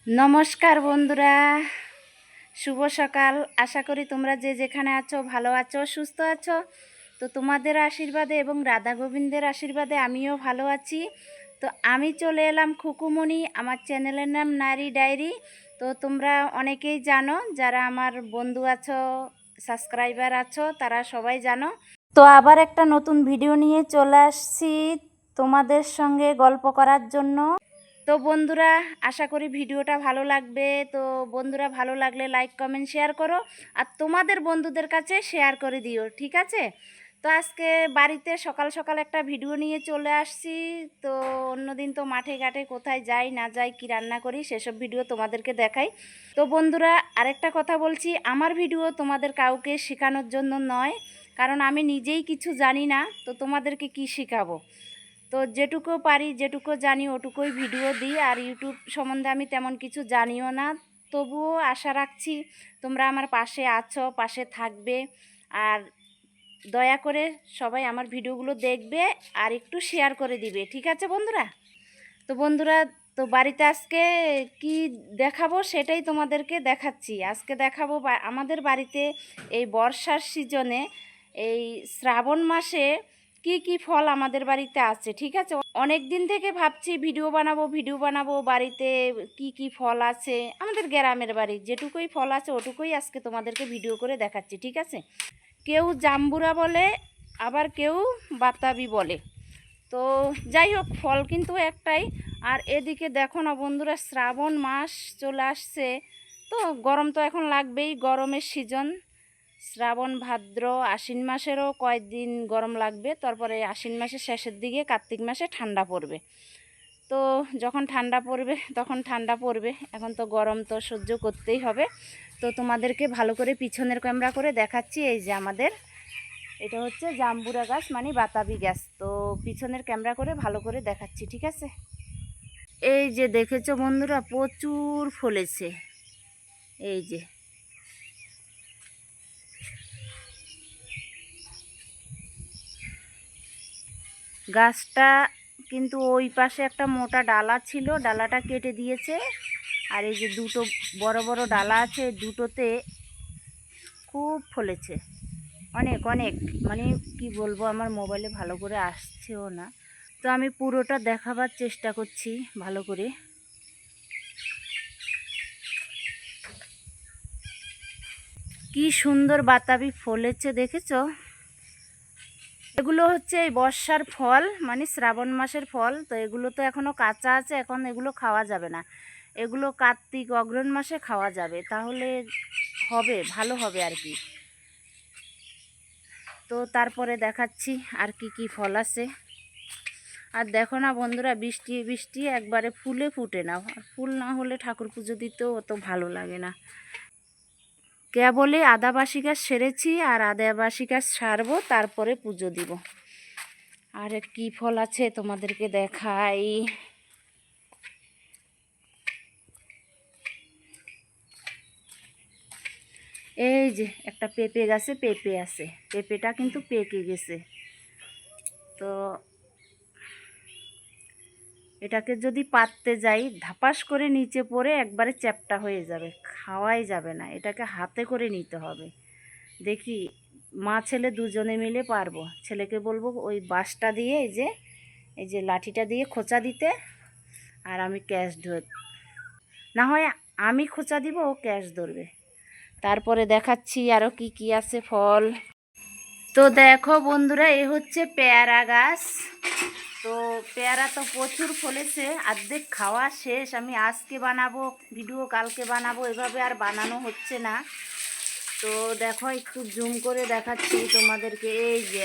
নমস্কার বন্ধুরা, শুভ সকাল। আশা করি তোমরা যে যেখানে আছো ভালো আছো, সুস্থ আছো। তো তোমাদের আশীর্বাদে এবং রাধা গোবিন্দের আশীর্বাদে আমিও ভালো আছি। তো আমি চলে এলাম খুকুমণি, আমার চ্যানেলের নাম নারী ডায়েরি। তো তোমরা অনেকেই জানো, যারা আমার বন্ধু আছো, সাবস্ক্রাইবার আছো, তারা সবাই জানো। তো আবার একটা নতুন ভিডিও নিয়ে চলে আসছি তোমাদের সঙ্গে গল্প করার জন্য। তো বন্ধুরা, আশা করি ভিডিওটা ভালো লাগবে। তো বন্ধুরা, ভালো লাগলে লাইক কমেন্ট শেয়ার করো, আর তোমাদের বন্ধুদের কাছে শেয়ার করে দিও, ঠিক আছে? তো আজকে বাড়িতে সকাল সকাল একটা ভিডিও নিয়ে চলে আসছি। তো অন্যদিন তো মাঠে ঘাটে কোথায় যাই না যাই, কি রান্না করি, সেসব ভিডিও তোমাদেরকে দেখাই। তো বন্ধুরা, আরেকটা কথা বলছি, আমার ভিডিও তোমাদের কাউকে শেখানোর জন্য নয়, কারণ আমি নিজেই কিছু জানি না। তো তোমাদেরকে কি শেখাবো? তো যেটুকু পারি, যেটুকু জানি, ওটুকুই ভিডিও দিই। আর ইউটিউব সম্বন্ধে আমি তেমন কিছু জানিও না। তবুও আশা রাখছি তোমরা আমার পাশে আছো, পাশে থাকবে। আর দয়া করে সবাই আমার ভিডিওগুলো দেখবে আর একটু শেয়ার করে দিবে, ঠিক আছে বন্ধুরা? তো বন্ধুরা, তো বাড়িতে আজকে কি দেখাবো সেটাই তোমাদেরকে দেখাচ্ছি। আজকে দেখাবো আমাদের বাড়িতে এই বর্ষার সিজনে, এই শ্রাবণ মাসে কি কি ফল আমাদের বাড়িতে আছে, ঠিক আছে? অনেক দিন থেকে ভাবছি ভিডিও বানাবো বাড়িতে কি কি ফল আছে। আমাদের গ্রামের বাড়ি যেটুকুই ফল আছে ওটুকুই আজকে তোমাদেরকে ভিডিও করে দেখাচ্ছি, ঠিক আছে? কেউ জাম্বুরা বলে, আবার কেউ বাতাবি বলে। তো যাই হোক, ফল কিন্তু একটাই। আর এদিকে দেখো না বন্ধুরা, শ্রাবণ মাস চলে আসছে। তো গরম তো এখন লাগবেই, গরমের সিজন। শ্রাবণ ভাদ্র আশ্বিন মাসেরও কয়েকদিন গরম লাগবে, তারপরে আশ্বিন মাসের শেষের দিকে কার্তিক মাসে ঠান্ডা পড়বে। তো যখন ঠান্ডা পড়বে তখন ঠান্ডা পড়বে, এখন তো গরম তো সহ্য করতেই হবে। তো তোমাদেরকে ভালো করে পিছনের ক্যামেরা করে দেখাচ্ছি। এই যে আমাদের এটা হচ্ছে জাম্বুরা গাছ, মানে বাতাবি গাছ। তো পিছনের ক্যামেরা করে ভালো করে দেখাচ্ছি, ঠিক আছে? এই যে দেখেছো বন্ধুরা, প্রচুর ফলেছে। এই যে গাছটা কিন্তু ওই পাশে একটা মোটা ডালা ছিল, ডালাটা কেটে দিয়েছে। আর এই যে দুটো বড় বড় ডালা আছে, দুটোতে খুব ফলেছে, অনেক অনেক। মানে কি বলবো, আমার মোবাইলে ভালো করে আসছেও না। তো আমি পুরোটা দেখাবার চেষ্টা করছি ভালো করে। কি সুন্দর বাতাবি ফলেছে, দেখেছো? এগুলো হচ্ছে এই বর্ষার ফল, মানে শ্রাবণ মাসের ফল। তো এগুলো তো এখনও কাঁচা আছে, এখন এগুলো খাওয়া যাবে না। এগুলো কার্তিক অগ্রহণ মাসে খাওয়া যাবে, তাহলে হবে, ভালো হবে আর কি। তো তারপরে দেখাচ্ছি আর কি কি ফল আছে। আর দেখো না বন্ধুরা, বৃষ্টি বৃষ্টি একবারে ফুলে ফুটে না। ফুল না হলে ঠাকুর পুজো দিতেও অত ভালো লাগে না। কেবলই আদাবাসি গাছ সেরেছি, আর আদাবাসি গাছ সারবো, তারপরে পুজো দিব। আর কি ফল আছে তোমাদেরকে দেখাই। এই যে একটা পেঁপে গাছে পেঁপে আছে, পেঁপেটা কিন্তু পেকে গেছে। তো এটাকে যদি পাততে যাই, ধাপাস করে নিচে পড়ে একবারে চ্যাপ্টা হয়ে যাবে, খাওয়াই যাবে না। এটাকে হাতে করে নিতে হবে। দেখি মা ছেলে দুজনে মিলে পারবো। ছেলেকে বলবো ওই বাঁশটা দিয়ে, এই যে লাঠিটা দিয়ে খোঁচা দিতে, আর আমি ক্যাশ ধর, না হয় আমি খোঁচা দিব, ও ক্যাশ ধরবে। তারপরে দেখাচ্ছি আরও কি কি আছে ফল। তো দেখো বন্ধুরা, এ হচ্ছে পেয়ারা গাছ। তো পেয়ারা তো প্রচুর ফলেছে, অর্ধেক খাওয়া শেষ। আমি আজকে বানাবো ভিডিও, কালকে বানাবো, এভাবে আর বানানো হচ্ছে না। তো দেখো, একটু জুম করে দেখাচ্ছি তোমাদেরকে। এই যে,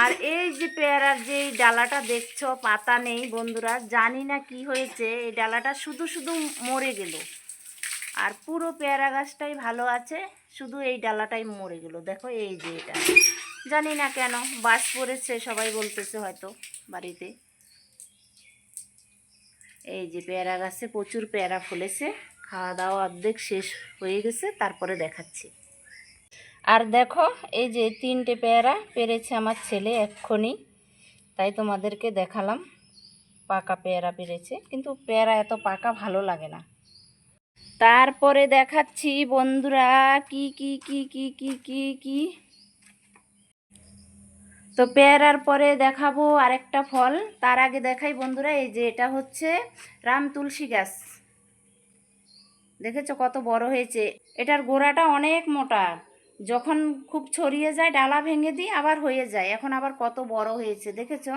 আর এই যে পেয়ারার যে ডালাটা দেখছো, পাতা নেই বন্ধুরা, জানি না কি হয়েছে, এই ডালাটা শুধু শুধু মরে গেল। আর পুরো পেয়ারা গাছটাই ভালো আছে, শুধু এই ডালাটাই মরে গেল। দেখো এই যে, এটা জানি না কেন বাস পড়েছে, সবাই বলতেছে হয়তো বাড়িতে। এই যে পেয়ারা গাছে প্রচুর পেয়ারা ফলেছে, খাওয়া দাওয়া অর্ধেক শেষ হয়ে গেছে, তারপরে দেখাচ্ছি। আর দেখো, এই যে 3টে পেয়ারা পেরেছে আমার ছেলে এক্ষুনি, তাই তোমাদেরকে দেখালাম। পাকা পেয়ারা পেরেছে, কিন্তু পেয়ারা এত পাকা ভালো লাগে না। তারপরে দেখাচ্ছি বন্ধুরা কি কি কি কি কি কি কি তো পেয়ারার পরে দেখাবো আরেকটা ফল। তার আগে দেখাই বন্ধুরা, এই যে এটা হচ্ছে রাম তুলসী গাছ। দেখেছো কত বড় হয়েছে। এটার গোড়াটা অনেক মোটা, যখন খুব ছড়িয়ে যায় ডালা ভেঙে দিই আবার হয়ে যায়। এখন আবার কত বড় হয়েছে দেখেছো।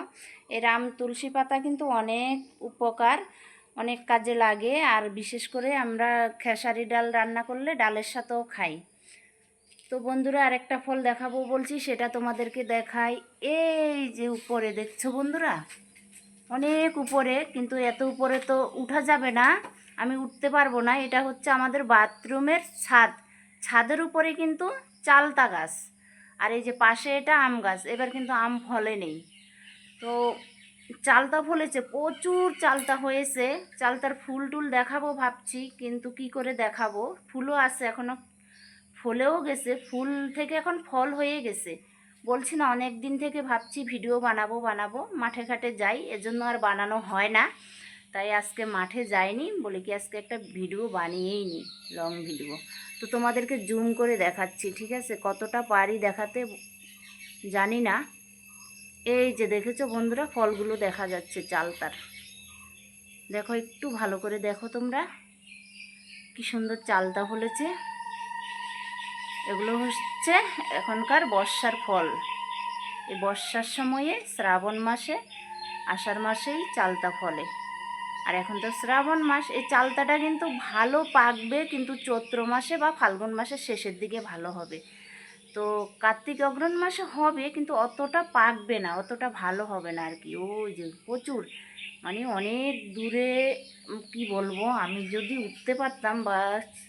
এই রাম তুলসী পাতা কিন্তু অনেক উপকার, অনেক কাজে লাগে। আর বিশেষ করে আমরা খেসারি ডাল রান্না করলে ডালের সাথেও খাই। তো বন্ধুরা আরেকটা ফল দেখাবো বলছি, সেটা তোমাদেরকে দেখাই। এই যে উপরে দেখছো বন্ধুরা, অনেক উপরে, কিন্তু এত উপরে তো উঠা যাবে না, আমি উঠতে পারবো না। এটা হচ্ছে আমাদের বাথরুমের ছাদ, ছাদের উপরে কিন্তু চালতা গাছ। আর এই যে পাশে এটা আম গাছ, এবার কিন্তু আম ফলে নেই। তো চালতা ফলেছে, প্রচুর চালতা হয়েছে। চালতার ফুল টুল দেখাবো ভাবছি, কিন্তু কি করে দেখাবো। ফুলও আছে এখনও, ফলেও গেছে, ফুল থেকে এখন ফল হয়ে গেছে। বলছি না অনেক দিন থেকে ভাবছি ভিডিও বানাবো বানাবো, মাঠে ঘাটে যাই, এজন্য আর বানানো হয় না। তাই আজকে মাঠে যাইনি, বলে কি আজকে একটা ভিডিও বানিয়েই নি, লং ভিডিও। তো তোমাদেরকে জুম করে দেখাচ্ছি, ঠিক আছে, কতটা পারি দেখাতে জানি না। এই যে দেখেছো বন্ধুরা, ফলগুলো দেখা যাচ্ছে চালতার। দেখো একটু ভালো করে দেখো তোমরা, কি সুন্দর চালতা ফলেছে। এগুলো হচ্ছে এখনকার বর্ষার ফল। এই বর্ষার সময়ে শ্রাবণ মাসে, আষাঢ় মাসেই চালতা ফলে। আর এখন তো শ্রাবণ মাস, এই চালতাটা কিন্তু ভালো পাকবে কিন্তু চৈত্র মাসে বা ফাল্গুন মাসের শেষের দিকে ভালো হবে। তো কার্তিক অগ্রহণ মাসে হবে, কিন্তু অতটা পাকবে না, অতটা ভালো হবে না আর কি। ওই যে প্রচুর, মানে অনেক দূরে, কি বলবো, আমি যদি উঠতে পারতাম বা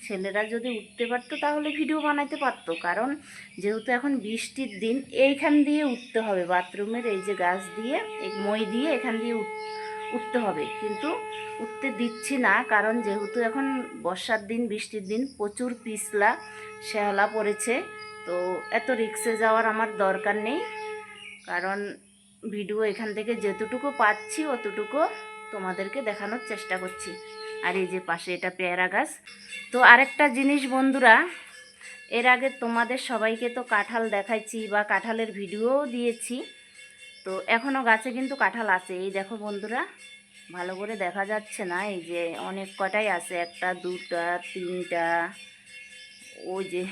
ছেলেরা যদি উঠতে পারতো তাহলে ভিডিও বানাতে পারতো। কারণ যেহেতু এখন বৃষ্টির দিন, এইখান দিয়ে উঠতে হবে, বাথরুমের এই যে গাছ দিয়ে, এই মই দিয়ে এখান দিয়ে উঠতে হবে, কিন্তু উঠতে দিচ্ছি না। কারণ যেহেতু এখন বর্ষার দিন, বৃষ্টির দিন, প্রচুর পিছলা শ্যাওলা পড়েছে। তো এত রিক্সে যাওয়ার আমার দরকার নেই, কারণ ভিডিও এখান থেকে যেতটুকু পাচ্ছি অতটুকু তোমাদেরকে দেখানোর চেষ্টা করছি। আর এই যে পাশে এটা পেয়ারা গাছ। তো আরেকটা জিনিস বন্ধুরা, এর আগে তোমাদের সবাইকে তো কাঁঠাল দেখাইছি বা কাঁঠালের ভিডিওও দিয়েছি। তো এখনও গাছে কিন্তু কাঁঠাল আছে, এই দেখো বন্ধুরা, ভালো করে দেখা যাচ্ছে না, এই যে অনেক কটাই আছে, একটা দুটা তিনটা, ওই যে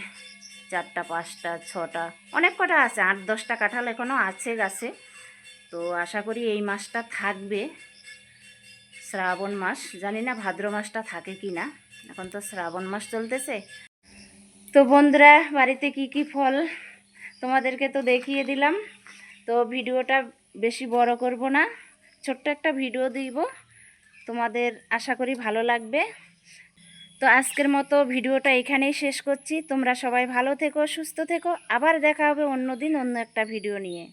চারটা পাঁচটা ছটা, অনেক কটা আছে, 8-10টা কাঁঠাল এখনও আছে গাছে। তো আশা করি এই মাসটা থাকবে, শ্রাবণ মাস, জানি না ভাদ্র মাসটা থাকে কি না, এখন তো শ্রাবণ মাস চলতেছে। তো বন্ধুরা বাড়িতে কি কি ফল তোমাদেরকে তো দেখিয়ে দিলাম। তো ভিডিওটা বেশি বড় করব না, ছোট্ট একটা ভিডিও দিব, তোমাদের আশা করি ভালো লাগবে। তো আজকের মতো ভিডিওটা এখানেই শেষ করছি। তোমরা সবাই ভালো থেকো, সুস্থ থেকো, আবার দেখা হবে অন্য দিন অন্য একটা ভিডিও নিয়ে।